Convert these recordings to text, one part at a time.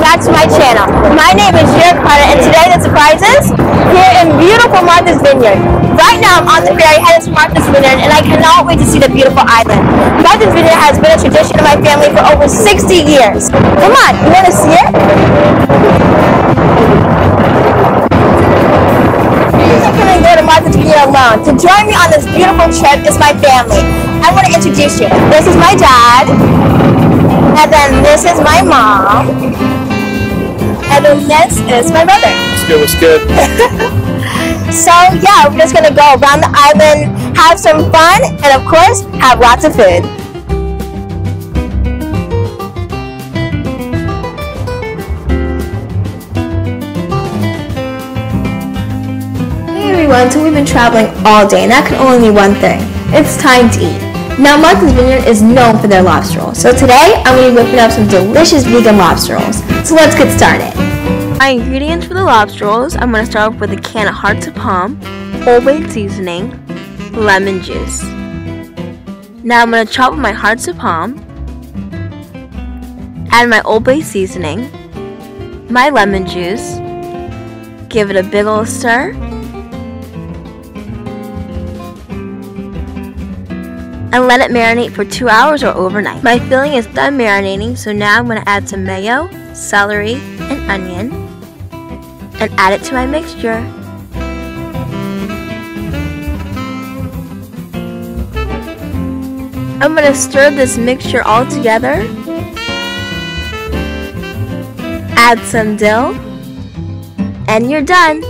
back to my channel. My name is Vineyard, and today the surprise is here in beautiful Martha's Vineyard. Right now I'm on the ferry headed to Martha's Vineyard, and I cannot wait to see the beautiful island. Martha's Vineyard has been a tradition of my family for over 60 years. Come on, you want to see it? I'm going to go to Martha's Vineyard alone. To join me on this beautiful trip is my family. I want to introduce you. This is my dad, and then this is my mom, and then this is my brother. What's good? So yeah, we're just gonna go around the island, have some fun, and of course, have lots of food. Hey everyone, so we've been traveling all day, and that can only mean one thing. It's time to eat. Now, Martha's Vineyard is known for their lobster rolls. So today, I'm going to be whipping up some delicious vegan lobster rolls. So let's get started. My ingredients for the lobster rolls, I'm going to start off with a can of hearts of palm, whole wheat seasoning, lemon juice. Now I'm going to chop up my hearts of palm, add my Old Bay seasoning, my lemon juice, give it a big ol' stir, and let it marinate for 2 hours or overnight. My filling is done marinating, so now I'm going to add some mayo, celery, and onion, and add it to my mixture. I'm going to stir this mixture all together, add some dill, and you're done.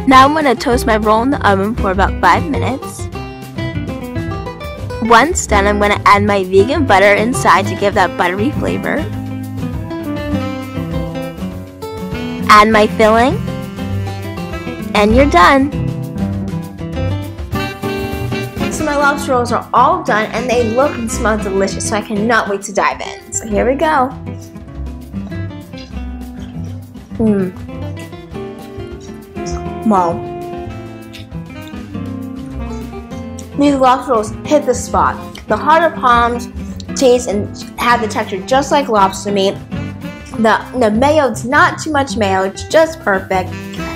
Now I'm going to toast my roll in the oven for about 5 minutes. Once done, I'm going to add my vegan butter inside to give that buttery flavor. Add my filling, and you're done. So my lobster rolls are all done, and they look and smell delicious, so I cannot wait to dive in. So here we go. Wow. These lobster rolls hit the spot. The heart of palms taste and have the texture just like lobster meat. The mayo, it's not too much mayo, it's just perfect.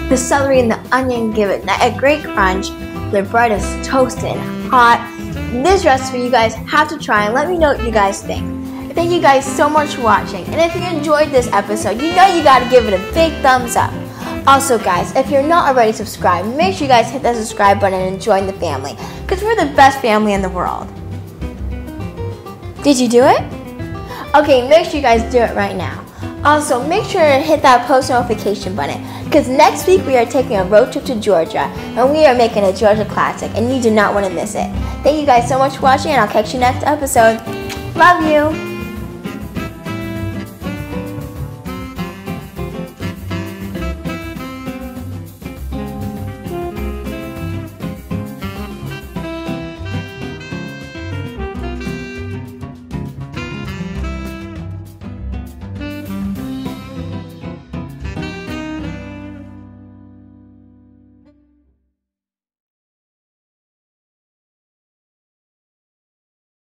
The celery and the onion give it a great crunch. The bread is toasted and hot. This recipe you guys have to try and let me know what you guys think. Thank you guys so much for watching. And if you enjoyed this episode, you know you gotta give it a big thumbs up. Also guys, if you're not already subscribed, make sure you guys hit that subscribe button and join the family, because we're the best family in the world. Did you do it? Okay, make sure you guys do it right now. Also, make sure to hit that post notification button, because next week we are taking a road trip to Georgia, and we are making a Georgia classic, and you do not want to miss it. Thank you guys so much for watching, and I'll catch you next episode. Love you!